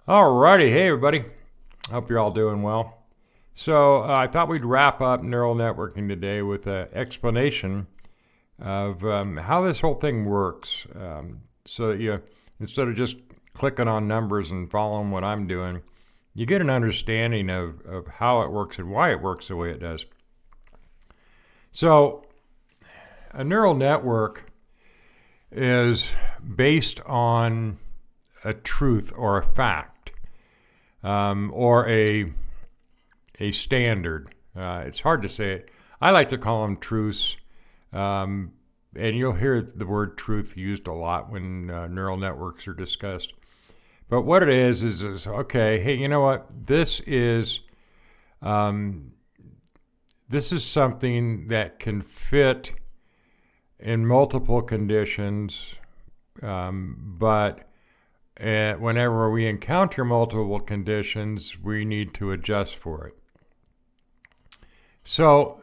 Alrighty, hey everybody. Hope you're all doing well. So I thought we'd wrap up neural networking today with an explanation of how this whole thing works, so that you, instead of just clicking on numbers and following what I'm doing, you get an understanding of how it works and why it works the way it does. So a neural network is based on a truth or a fact, or a standard. It's hard to say it. I like to call them truths, um, and you'll hear the word truth used a lot when neural networks are discussed. But what it is okay. Hey, you know what? Um, this is something that can fit in multiple conditions, but whenever we encounter multiple conditions, we need to adjust for it. So,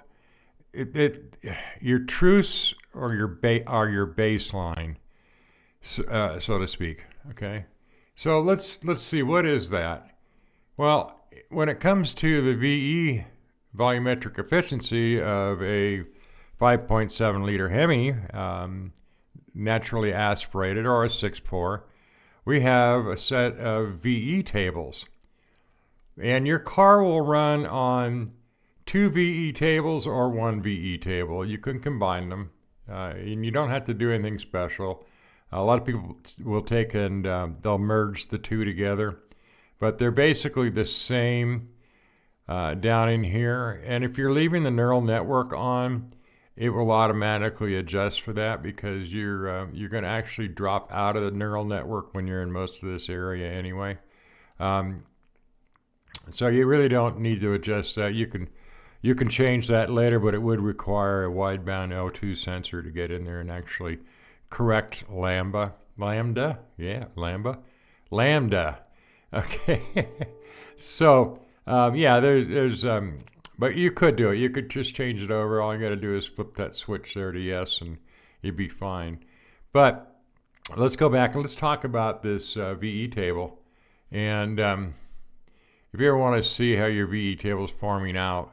your truths or are your baseline, so to speak. Okay. So let's see, what is that? Well, when it comes to the VE volumetric efficiency of a 5.7 liter Hemi, naturally aspirated, or a 6.4, we have a set of VE tables. And your car will run on two VE tables or one VE table. You can combine them, and you don't have to do anything special. A lot of people will take and they'll merge the two together, but they're basically the same down in here. And if you're leaving the neural network on, it will automatically adjust for that, because you're going to actually drop out of the neural network when you're in most of this area anyway. So you really don't need to adjust that. You can change that later, but it would require a wideband L2 sensor to get in there and actually correct lambda. Lambda? Yeah, lambda. Okay. So, yeah, there's but you could do it. You could just change it over. All you got to do is flip that switch there to yes, and you'd be fine. But let's go back and let's talk about this VE table. And if you ever want to see how your VE table is forming out,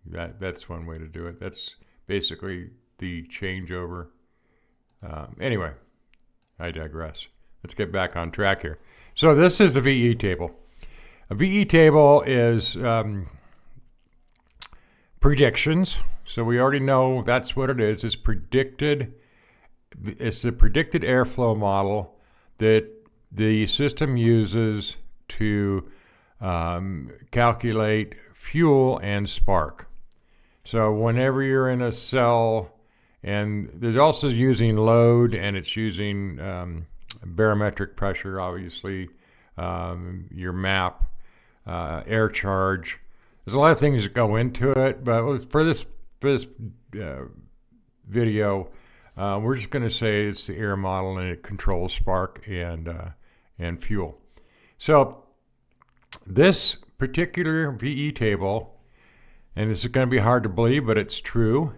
that's one way to do it. That's basically the changeover. Anyway, I digress. Let's get back on track here. So this is the VE table. A VE table is predictions. So we already know that's what it is. It's predicted. It's the predicted airflow model that the system uses to calculate fuel and spark. So whenever you're in a cell, and there's also using load, and it's using barometric pressure, obviously, your map, air charge. There's a lot of things that go into it, but for this video, we're just going to say it's the air model, and it controls spark and fuel. So this particular VE table, and this is going to be hard to believe, but it's true,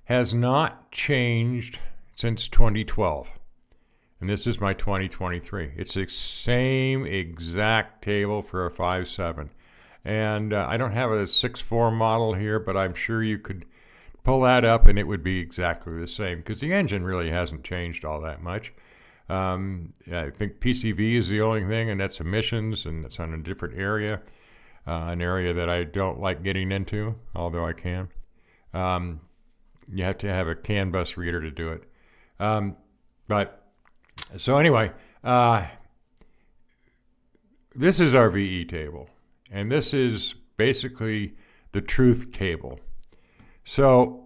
has not changed since 2012. And this is my 2023. It's the same exact table for a 5.7. And I don't have a 6.4 model here, but I'm sure you could pull that up and it would be exactly the same, because the engine really hasn't changed all that much. I think PCV is the only thing, and that's emissions, and it's on a different area, an area that I don't like getting into, although I can. You have to have a CAN bus reader to do it. So anyway, this is our VE table, and this is basically the truth table. So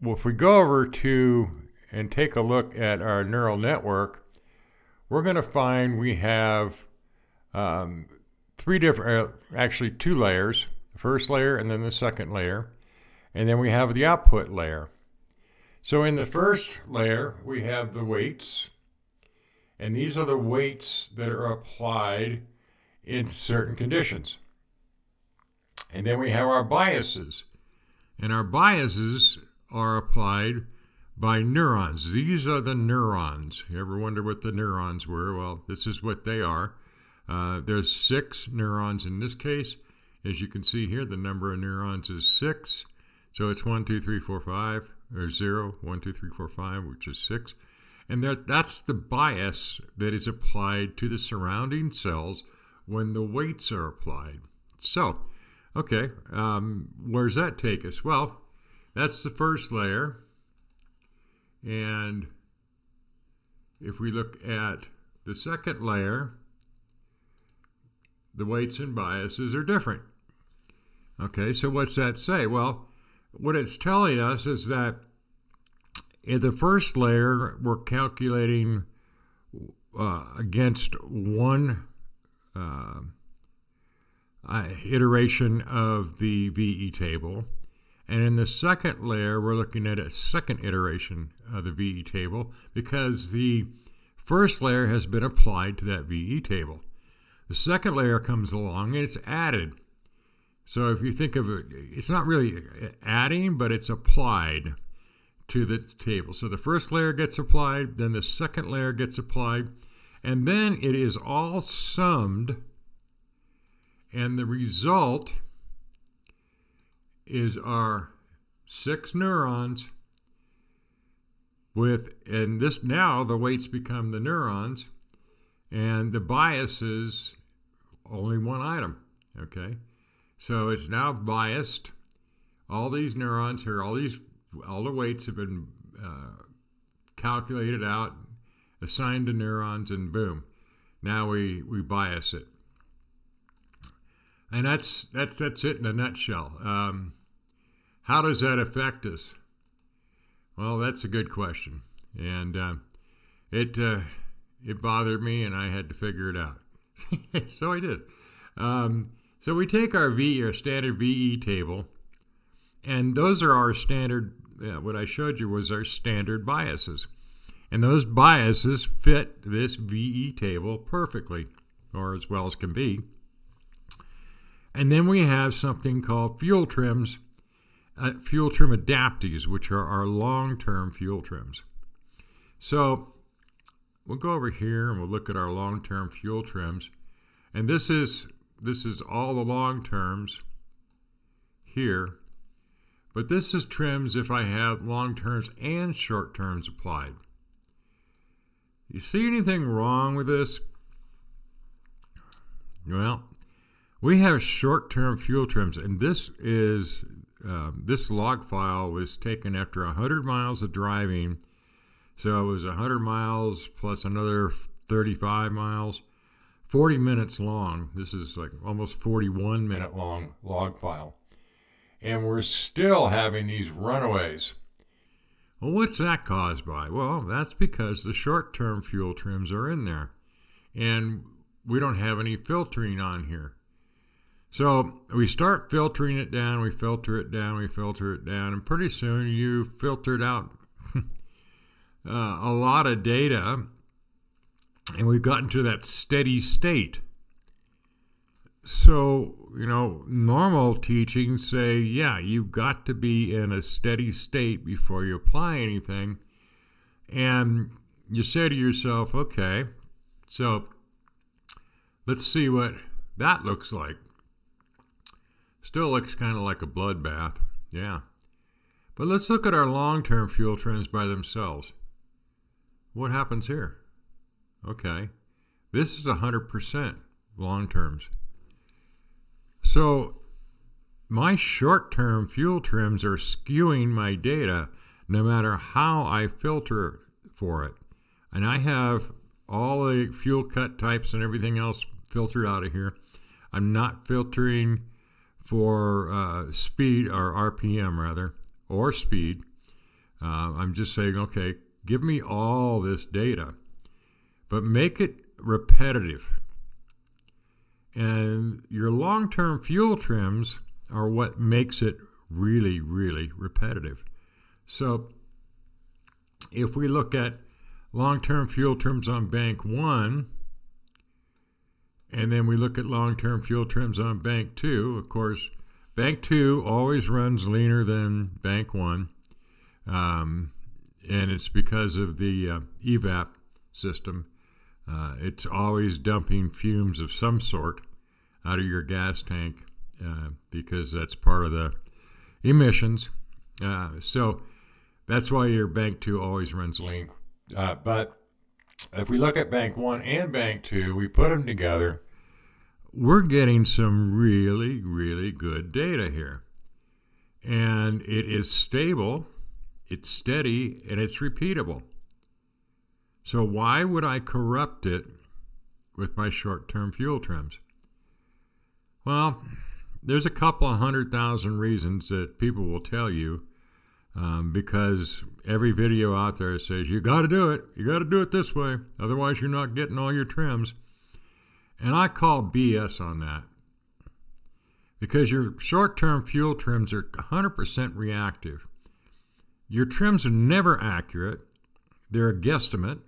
if we go over to and take a look at our neural network, we're going to find we have actually two layers, the first layer and then the second layer, and then we have the output layer. So in the first layer, we have the weights, and these are the weights that are applied in certain conditions. And then we have our biases, and our biases are applied by neurons. These are the neurons. You ever wonder what the neurons were? Well, this is what they are. There's 6 neurons in this case. As you can see here, the number of neurons is 6. So it's 1, 2, 3, 4, 5, or 0, 1, 2, 3, 4, 5, which is 6. And that's the bias that is applied to the surrounding cells when the weights are applied. So, okay, where's that take us? Well, that's the first layer. And if we look at the second layer, the weights and biases are different. Okay, so what's that say? Well, what it's telling us is that in the first layer, we're calculating against one iteration of the VE table. And in the second layer, we're looking at a second iteration of the VE table because the first layer has been applied to that VE table. The second layer comes along and it's added. So if you think of it, it's not really adding, but it's applied to the table. So the first layer gets applied, then the second layer gets applied, and then it is all summed, and the result is our 6 neurons and this now the weights become the neurons, and the bias is only one item, okay? So it's now biased. All these neurons here, all the weights have been calculated out, assigned to neurons, and boom, now we bias it. And that's it in a nutshell. How does that affect us? Well, that's a good question, and it bothered me, and I had to figure it out. So I did. So we take our standard VE table, and those are our standard. What I showed you was our standard biases, and those biases fit this VE table perfectly, or as well as can be. And then we have something called fuel trim adapters, which are our long-term fuel trims. So we'll go over here and we'll look at our long-term fuel trims. And this is all the long terms here. But this is trims if I have long terms and short terms applied. You see anything wrong with this? Well, we have short-term fuel trims, and this log file was taken after 100 miles of driving. So it was 100 miles plus another 35 miles, 40 minutes long. This is like almost 41-minute long log file. And we're still having these runaways. Well, what's that caused by? Well, that's because the short-term fuel trims are in there, and we don't have any filtering on here. So we start filtering it down, we filter it down, we filter it down, and pretty soon you filtered out a lot of data, and we've gotten to that steady state. So, normal teachings say, yeah, you've got to be in a steady state before you apply anything. And you say to yourself, okay, so let's see what that looks like. Still looks kind of like a bloodbath, yeah. But let's look at our long-term fuel trims by themselves. What happens here? Okay, this is 100% long terms. So my short-term fuel trims are skewing my data no matter how I filter for it. And I have all the fuel cut types and everything else filtered out of here. I'm not filtering for speed, or RPM rather, or speed. I'm just saying, okay, give me all this data, but make it repetitive. And your long-term fuel trims are what makes it really, really repetitive. So if we look at long-term fuel trims on bank 1, and then we look at long-term fuel trims on bank 2, of course, bank 2 always runs leaner than bank 1, and it's because of the evap system. It's always dumping fumes of some sort out of your gas tank because that's part of the emissions. So that's why your bank 2 always runs lean. But if we look at bank 1 and bank 2, we put them together, we're getting some really, really good data here. And it is stable, it's steady, and it's repeatable. So why would I corrupt it with my short-term fuel trims? Well, there's a couple of 100,000 reasons that people will tell you because every video out there says, you got to do it. You got to do it this way. Otherwise, you're not getting all your trims. And I call BS on that because your short-term fuel trims are 100% reactive. Your trims are never accurate. They're a guesstimate.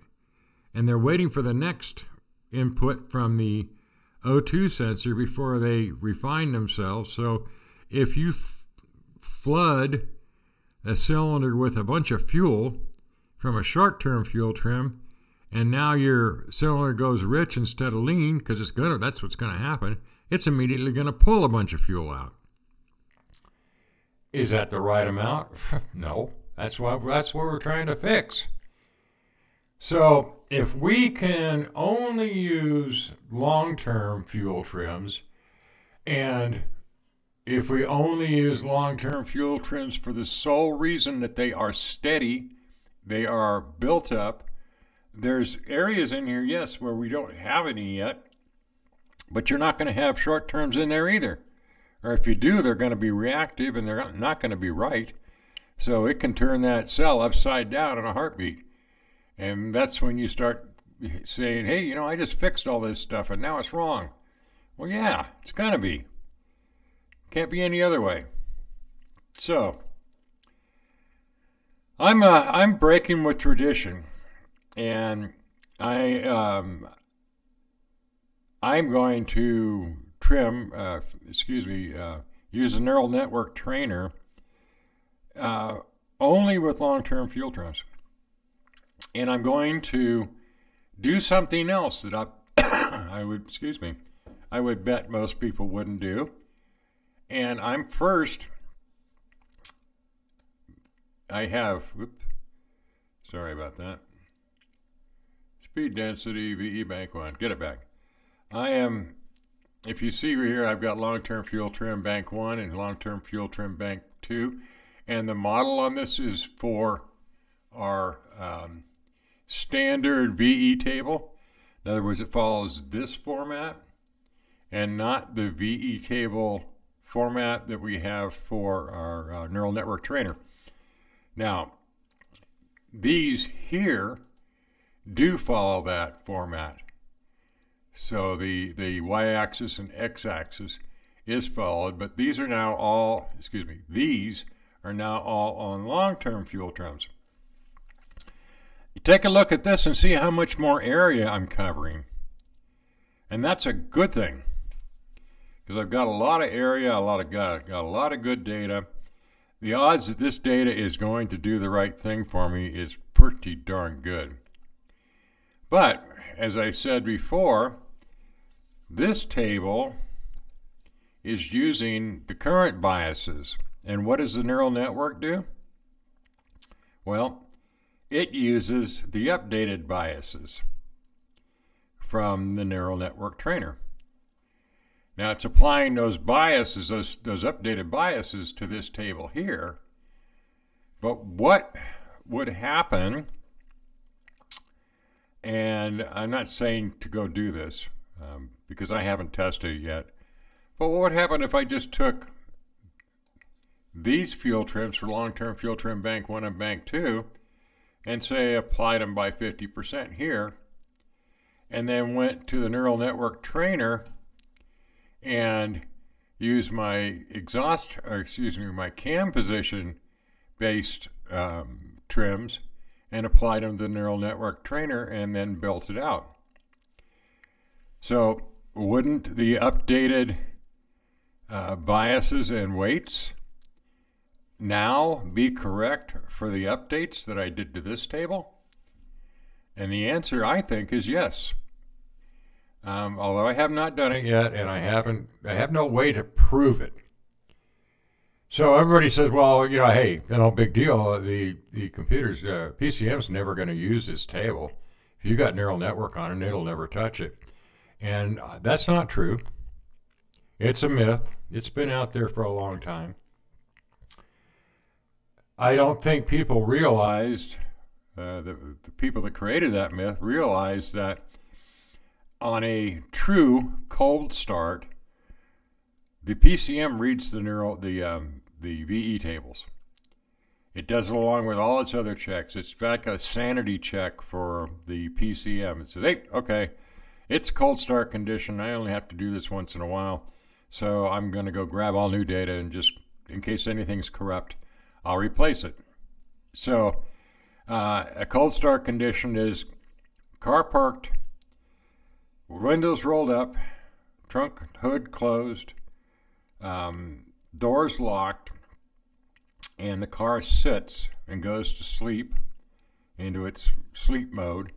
And they're waiting for the next input from the O2 sensor before they refine themselves. So if you flood a cylinder with a bunch of fuel from a short-term fuel trim, and now your cylinder goes rich instead of lean, because that's what's going to happen, it's immediately going to pull a bunch of fuel out. Is that the right amount? No. That's what we're trying to fix. So if we can only use long-term fuel trims, and if we only use long-term fuel trims for the sole reason that they are steady, they are built up, there's areas in here, yes, where we don't have any yet, but you're not going to have short terms in there either. Or if you do, they're going to be reactive and they're not going to be right. So it can turn that cell upside down in a heartbeat. And that's when you start saying, hey, I just fixed all this stuff and now it's wrong. Well, yeah, it's going to be. Can't be any other way. So I'm breaking with tradition, and I'm going to use a neural network trainer only with long-term fuel trims. And I'm going to do something else that I would bet most people wouldn't do. And sorry about that. Speed density, VE bank 1, get it back. If you see right here, I've got long-term fuel trim bank 1 and long-term fuel trim bank 2. And the model on this is for our standard VE table. In other words, it follows this format and not the VE table format that we have for our neural network trainer. Now, these here do follow that format. So the y-axis and x-axis is followed, but these are now all on long-term fuel trims. You take a look at this and see how much more area I'm covering. And that's a good thing, because I've got a lot of area, got a lot of good data. The odds that this data is going to do the right thing for me is pretty darn good. But, as I said before, this table is using the current biases. And what does the neural network do? Well, it uses the updated biases from the neural network trainer. Now it's applying those biases, those updated biases to this table here. But what would happen, and I'm not saying to go do this because I haven't tested it yet, but what would happen if I just took these fuel trims for long-term fuel trim bank 1 and bank 2 and say applied them by 50% here, and then went to the neural network trainer and use my my cam position based trims and applied them to the neural network trainer and then built it out. So wouldn't the updated biases and weights now be correct for the updates that I did to this table? And the answer, I think, is yes. Although I have not done it yet, and I have no way to prove it. So everybody says, well, hey, big deal. The computers, PCM's never going to use this table. If you got neural network on it, it'll never touch it. And that's not true. It's a myth. It's been out there for a long time. I don't think people realized, the people that created that myth realized that on a true cold start, the PCM reads the VE tables. It does it along with all its other checks. It's like a sanity check for the PCM. It says, hey, okay, it's cold start condition. I only have to do this once in a while. So I'm going to go grab all new data and just, in case anything's corrupt, I'll replace it. So a cold start condition is car parked, windows rolled up, trunk hood closed, doors locked, and the car sits and goes to sleep into its sleep mode,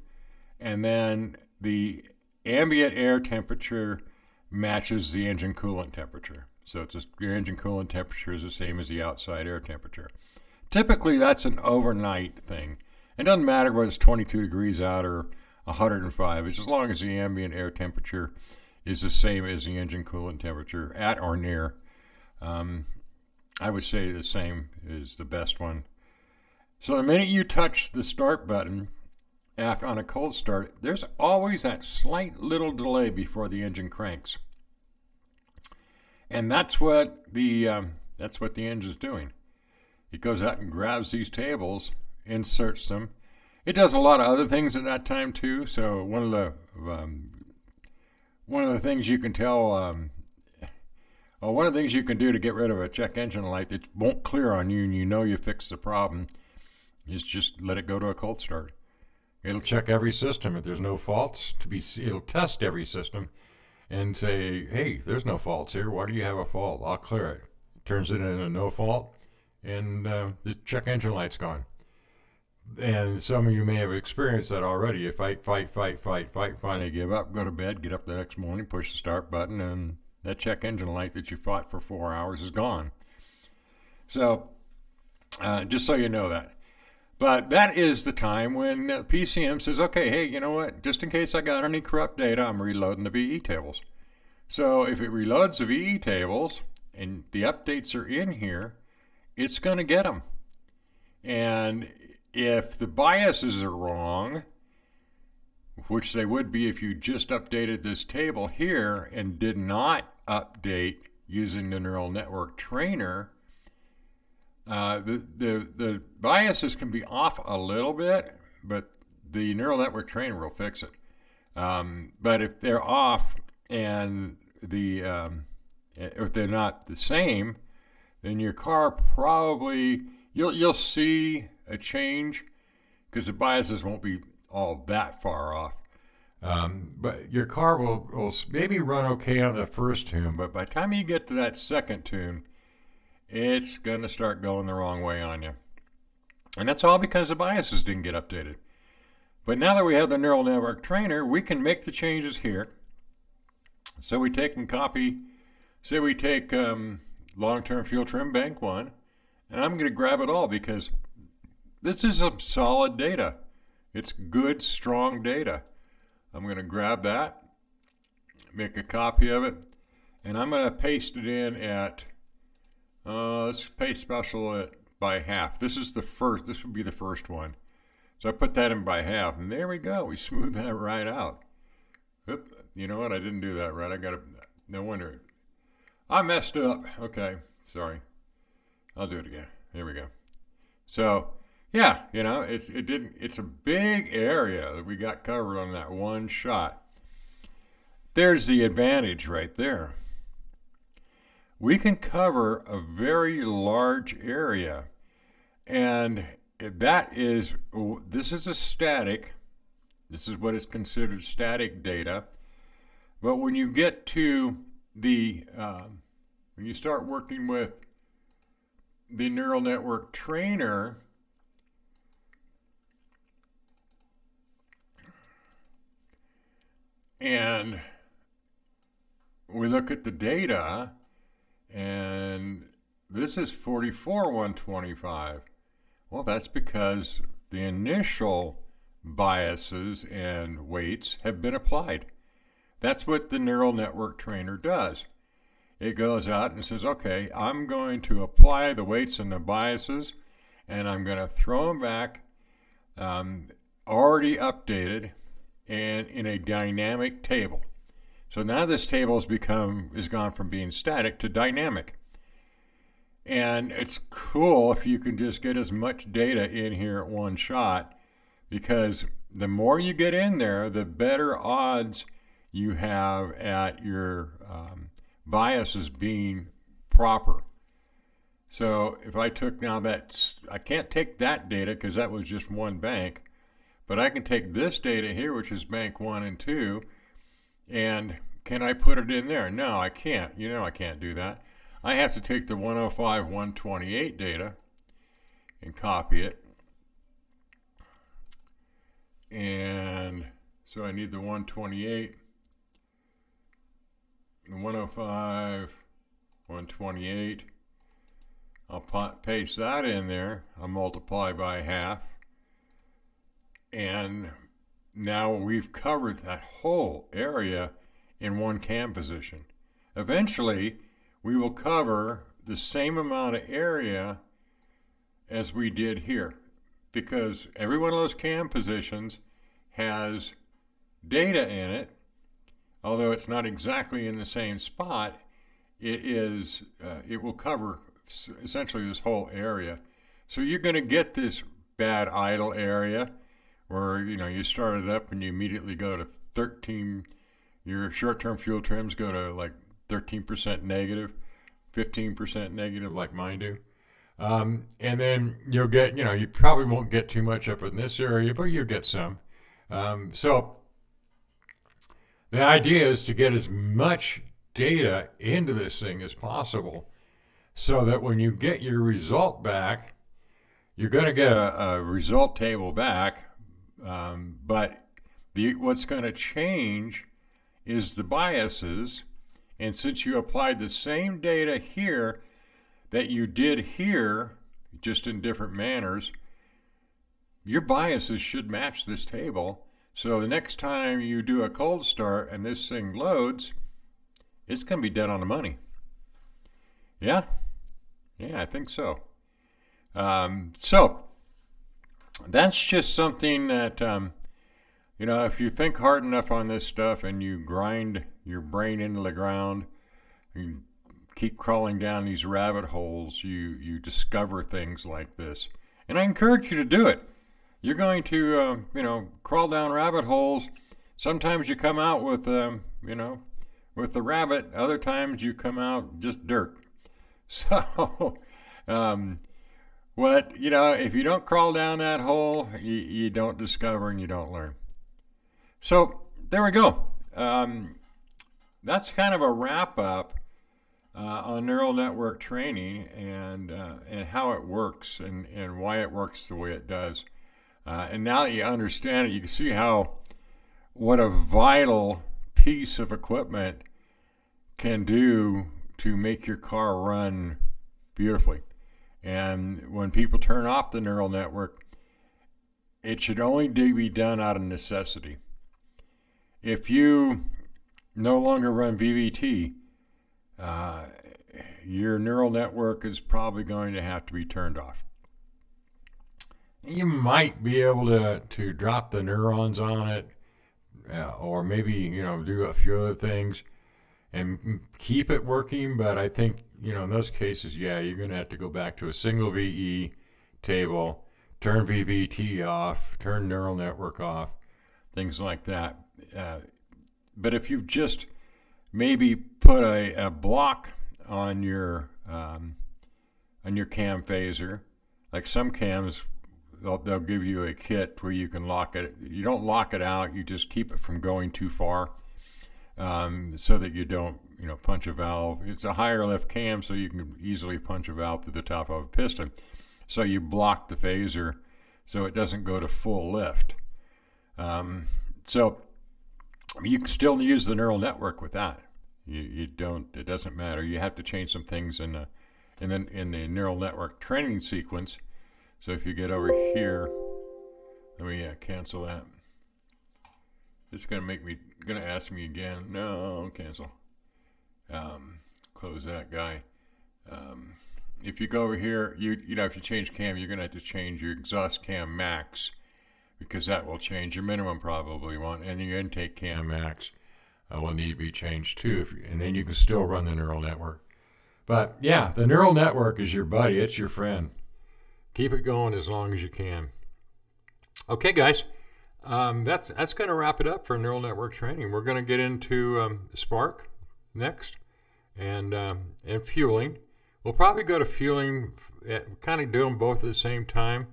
and then the ambient air temperature matches the engine coolant temperature. So your engine coolant temperature is the same as the outside air temperature. Typically, that's an overnight thing. It doesn't matter whether it's 22 degrees out or 105, as long as the ambient air temperature is the same as the engine coolant temperature at or near. I would say the same is the best one. So the minute you touch the start button on a cold start, there's always that slight little delay before the engine cranks. And that's what the engine's doing. It goes out and grabs these tables, inserts them. It does a lot of other things at that time too. So one of the things you can tell, one of the things you can do to get rid of a check engine light that won't clear on you and you fixed the problem is just let it go to a cold start. It'll check every system. If there's no faults, it'll test every system and say, hey, there's no faults here. Why do you have a fault? I'll clear it. Turns it into no fault, and the check engine light's gone. And some of you may have experienced that already. You fight, finally give up, go to bed, get up the next morning, push the start button, and that check engine light that you fought for 4 hours is gone. So, just so you know that. But that is the time when PCM says, okay, hey, you know what? Just in case I got any corrupt data, I'm reloading the VE tables. So if it reloads the VE tables and the updates are in here, it's going to get them. And if the biases are wrong, which they would be if you just updated this table here and did not update using the neural network trainer, the biases can be off a little bit, but the neural network trainer will fix it. But if they're off and if they're not the same, then your car probably you'll see a change because the biases won't be all that far off. But your car will maybe run okay on the first tune, but by the time you get to that second tune, it's going to start going the wrong way on you. And that's all because the biases didn't get updated. But now that we have the neural network trainer, we can make the changes here. So we take and copy, say we take long-term fuel trim bank 1, and I'm going to grab it all because this is some solid data. It's good, strong data. I'm going to grab that, make a copy of it, and I'm going to paste it in at, let's paste special it by half. This would be the first one. So I put that in by half, and there we go. We smooth that right out. Oop, you know what? I didn't do that right. No wonder. I messed up. Okay, sorry. I'll do it again. There we go. So, yeah, it's a big area that we got covered on that one shot. There's the advantage right there. We can cover a very large area, and this is this is what is considered static data. But when you get to when you start working with the neural network trainer, And we look at the data, and this is 44,125. Well, that's because the initial biases and weights have been applied. That's what the neural network trainer does. It goes out and says, okay, I'm going to apply the weights and the biases, and I'm going to throw them back already updated and in a dynamic table. So now this table has gone from being static to dynamic. And it's cool if you can just get as much data in here at one shot, because the more you get in there, the better odds you have at your biases being proper. So if I took now I can't take that data because that was just one bank, but I can take this data here, which is bank 1 and 2, and can I put it in there? No, I can't. You know I can't do that. I have to take the 105, 128 data and copy it. And so I need the 128, the 105, 128. I'll paste that in there. I'll multiply by half. And now we've covered that whole area in one cam position. Eventually, we will cover the same amount of area as we did here, because every one of those cam positions has data in it. Although it's not exactly in the same spot, it will cover essentially this whole area. So you're going to get this bad idle area where you start it up and you immediately go to 13. Your short-term fuel trims go to like 13% negative, 15% negative, like mine do. And then you'll get, you probably won't get too much up in this area, but you'll get some. So the idea is to get as much data into this thing as possible, so that when you get your result back, you're going to get a result table back, but what's going to change is the biases. And since you applied the same data here that you did here, just in different manners, your biases should match this table. So the next time you do a cold start and this thing loads, it's going to be dead on the money. Yeah, I think so. So that's just something that, if you think hard enough on this stuff and you grind your brain into the ground, you keep crawling down these rabbit holes, you discover things like this. And I encourage you to do it. You're going to, crawl down rabbit holes. Sometimes you come out with, with the rabbit. Other times you come out just dirt. So, if you don't crawl down that hole, you don't discover and you don't learn. So there we go. That's kind of a wrap up on neural network training and how it works and why it works the way it does. And now that you understand it, you can see what a vital piece of equipment can do to make your car run beautifully. And when people turn off the neural network, it should only be done out of necessity. If you no longer run VVT, your neural network is probably going to have to be turned off. You might be able to drop the neurons on it, or maybe do a few other things and keep it working. But I think in those cases, you're going to have to go back to a single VE table, turn VVT off, turn neural network off, things like that. But if you've just maybe put a block on your cam phaser, like some cams, they'll give you a kit where you can lock it. You don't lock it out, you just keep it from going too far, so that you don't punch a valve. It's a higher lift cam, so you can easily punch a valve through the top of a piston. So you block the phaser so it doesn't go to full lift. I mean, you can still use the neural network with that. You don't. It doesn't matter. You have to change some things in the neural network training sequence. So if you get over here, let me cancel that. It's gonna ask me again. No, cancel. Close that guy. If you go over here, you know, if you change cam, you're gonna have to change your exhaust cam max, because that will change. Your minimum probably won't, and your intake cam max will need to be changed too. And then you can still run the neural network. But yeah, the neural network is your buddy. It's your friend. Keep it going as long as you can. Okay, guys, that's going to wrap it up for neural network training. We're going to get into Spark next, and fueling. We'll probably go to fueling, kind of do them both at the same time,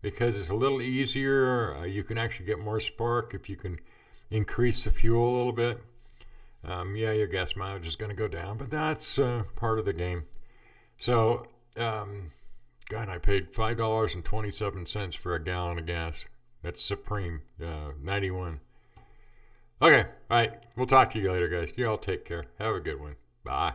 because it's a little easier. You can actually get more spark if you can increase the fuel a little bit. Yeah, your gas mileage is going to go down, but that's part of the game. So, God, I paid $5.27 for a gallon of gas. That's Supreme, 91. Okay, all right. We'll talk to you later, guys. You all take care. Have a good one. Bye.